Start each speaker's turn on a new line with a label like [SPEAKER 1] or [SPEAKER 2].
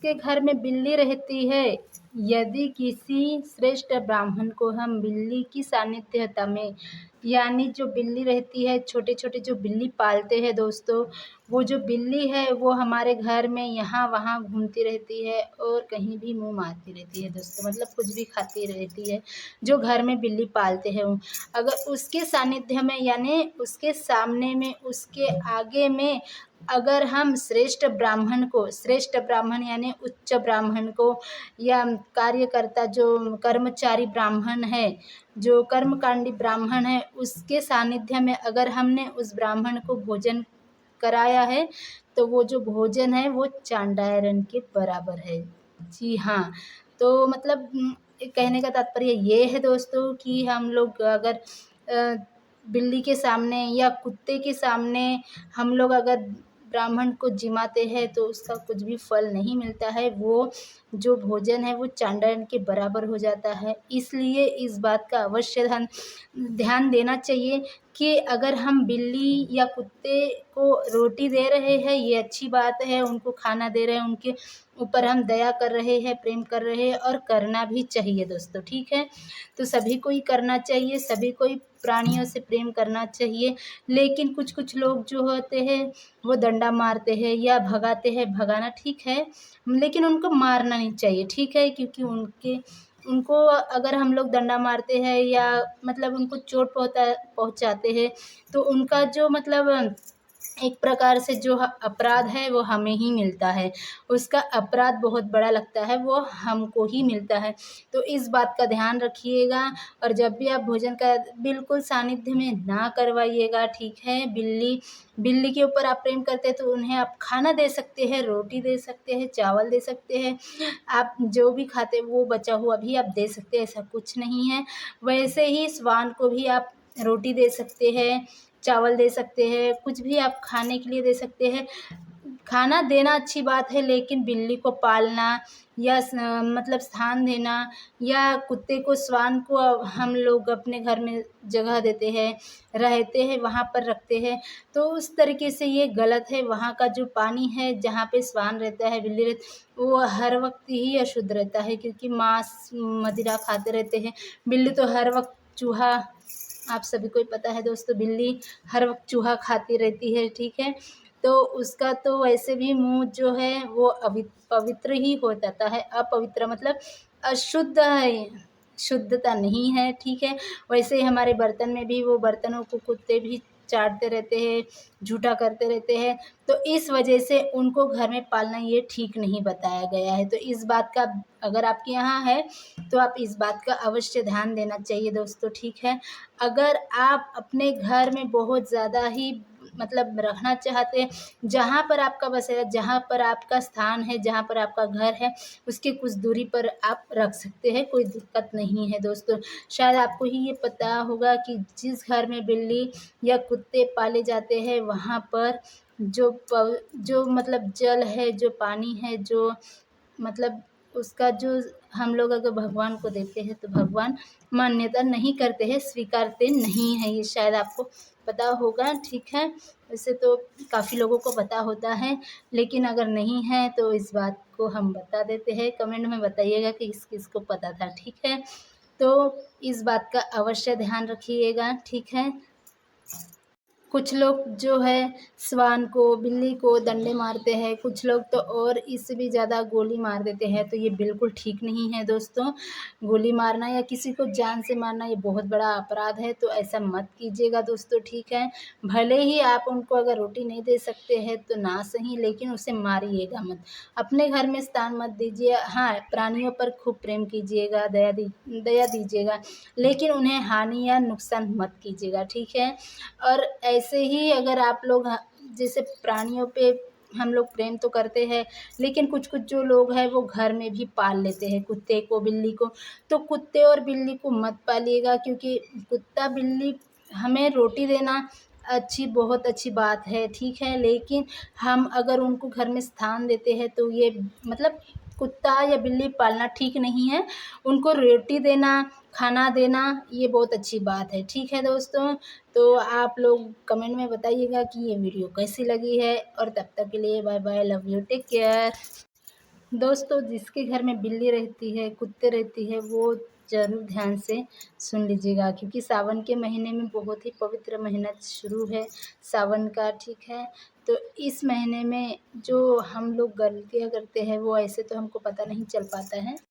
[SPEAKER 1] जिसके घर में बिल्ली रहती है, यदि किसी श्रेष्ठ ब्राह्मण को हम बिल्ली की सानिध्यता में, यानी जो बिल्ली रहती है, छोटे-छोटे जो बिल्ली पालते हैं दोस्तों, वो जो बिल्ली है वो हमारे घर में यहाँ-वहाँ घूमती रहती है और कहीं भी मुँह मारती रहती है दोस्तों, मतलब कुछ भी खाती रहती है, जो घर में बिल्ली पालते हैं वो। अगर उसके सानिध्य में यानी उसके सामने में, उसके आगे में अगर हम श्रेष्ठ ब्राह्मण यानी उच्च ब्राह्मण को या कार्यकर्ता जो कर्मचारी ब्राह्मण है, जो कर्मकांडी ब्राह्मण है, उसके सानिध्य में अगर हमने उस ब्राह्मण को भोजन कराया है, तो वो जो भोजन है वो चांडायरन के बराबर है। जी हाँ, तो मतलब कहने का तात्पर्य ये है दोस्तों कि हम लोग अगर बिल्ली के सामने या कुत्ते के सामने हम लोग अगर ब्राह्मण को जिमाते हैं तो उसका कुछ भी फल नहीं मिलता है, वो जो भोजन है वो चांडायन के बराबर हो जाता है। इसलिए इस बात का अवश्य ध्यान देना चाहिए कि अगर हम बिल्ली या कुत्ते को रोटी दे रहे हैं, ये अच्छी बात है, उनको खाना दे रहे हैं, उनके ऊपर हम दया कर रहे हैं, प्रेम कर रहे हैं और करना भी चाहिए दोस्तों, ठीक है? तो सभी को ही करना चाहिए, सभी को ही प्राणियों से प्रेम करना चाहिए। लेकिन कुछ-कुछ लोग जो होते हैं वो डंडा मारते हैं या भगाते हैं, भगाना ठीक है, लेकिन उनको मारना नहीं चाहिए, ठीक है? क्योंकि उनको अगर हम लोग डंडा मारते हैं या मतलब उनको चोट पहुँचाते हैं, तो उनका जो मतलब एक प्रकार से जो अपराध है वो हमें ही मिलता है, उसका अपराध बहुत बड़ा लगता है, वो हमको ही मिलता है। तो इस बात का ध्यान रखिएगा और जब भी आप भोजन का बिल्कुल सानिध्य में ना करवाइएगा, ठीक है? बिल्ली के ऊपर आप प्रेम करते हैं तो उन्हें आप खाना दे सकते हैं, रोटी दे सकते हैं, चावल दे सकते हैं, आप जो भी खाते हैं वो बचा हुआ भी आप दे सकते हैं, ऐसा कुछ नहीं है। वैसे ही श्वान को भी आप रोटी दे सकते हैं, चावल दे सकते हैं, कुछ भी आप खाने के लिए दे सकते हैं। खाना देना अच्छी बात है, लेकिन बिल्ली को पालना या मतलब स्थान देना या कुत्ते को, श्वान को हम लोग अपने घर में जगह देते हैं, रहते हैं, वहाँ पर रखते हैं, तो उस तरीके से ये गलत है। वहाँ का जो पानी है, जहाँ पे श्वान रहता है, बिल्ली रहती, वो हर वक़्त ही अशुद्ध रहता है क्योंकि मांस, मदिरा खाते रहते हैं। बिल्ली तो हर वक़्त चूहा, आप सभी को ही पता है दोस्तों, बिल्ली हर वक़्त चूहा खाती रहती है, ठीक है? तो उसका तो वैसे भी मुँह जो है वो पवित्र ही हो जाता है, अपवित्र मतलब अशुद्ध है, शुद्धता नहीं है, ठीक है? वैसे ही हमारे बर्तन में भी वो बर्तनों को कुत्ते भी चाटते रहते हैं, झूठा करते रहते हैं, तो इस वजह से उनको घर में पालना ये ठीक नहीं बताया गया है। तो इस बात का अगर आपके यहाँ है, तो आप इस बात का अवश्य ध्यान देना चाहिए दोस्तों, ठीक है? अगर आप अपने घर में बहुत ज़्यादा ही मतलब रखना चाहते हैं, जहाँ पर आपका बसेरा, जहाँ पर आपका स्थान है, जहाँ पर आपका घर है, उसके कुछ दूरी पर आप रख सकते हैं, कोई दिक्कत नहीं है दोस्तों। शायद आपको ही ये पता होगा कि जिस घर में बिल्ली या कुत्ते पाले जाते हैं, वहाँ पर जो मतलब जल है, जो पानी है, जो मतलब उसका जो हम लोग अगर भगवान को देते हैं तो भगवान मान्यता नहीं करते हैं, स्वीकारते नहीं हैं, ये शायद आपको पता होगा, ठीक है? वैसे तो काफ़ी लोगों को पता होता है, लेकिन अगर नहीं है तो इस बात को हम बता देते हैं, कमेंट में बताइएगा कि किस-किस को पता था, ठीक है? तो इस बात का अवश्य ध्यान रखिएगा, ठीक है? कुछ लोग जो है श्वान को, बिल्ली को डंडे मारते हैं, कुछ लोग तो और इससे भी ज़्यादा गोली मार देते हैं, तो ये बिल्कुल ठीक नहीं है दोस्तों। गोली मारना या किसी को जान से मारना ये बहुत बड़ा अपराध है, तो ऐसा मत कीजिएगा दोस्तों, ठीक है? भले ही आप उनको अगर रोटी नहीं दे सकते हैं तो ना सही, लेकिन उसे मारिएगा मत। अपने घर में स्थान मत दीजिए। हाँ, प्राणियों पर खूब प्रेम कीजिएगा, दया दीजिएगा, लेकिन उन्हें हानि या नुकसान मत कीजिएगा, ठीक है? और ऐसे ही अगर आप लोग जैसे प्राणियों पे हम लोग प्रेम तो करते हैं, लेकिन कुछ-कुछ जो लोग हैं वो घर में भी पाल लेते हैं कुत्ते को, बिल्ली को। तो कुत्ते और बिल्ली को मत पालिएगा, क्योंकि कुत्ता, बिल्ली हमें रोटी देना बहुत अच्छी बात है, ठीक है? लेकिन हम अगर उनको घर में स्थान देते हैं तो ये मतलब कुत्ता या बिल्ली पालना ठीक नहीं है। उनको रोटी देना, खाना देना ये बहुत अच्छी बात है, ठीक है दोस्तों? तो आप लोग कमेंट में बताइएगा कि ये वीडियो कैसी लगी है, और तब तक के लिए bye bye, love you, take care. दोस्तों जिसके घर में बिल्ली रहती है, कुत्ते रहती है, वो ज़रूर ध्यान से सुन लीजिएगा, क्योंकि सावन के महीने में बहुत ही पवित्र महीना शुरू है सावन का, ठीक है? तो इस महीने में जो हम लोग गलतियाँ करते हैं वो ऐसे तो हमको पता नहीं चल पाता है।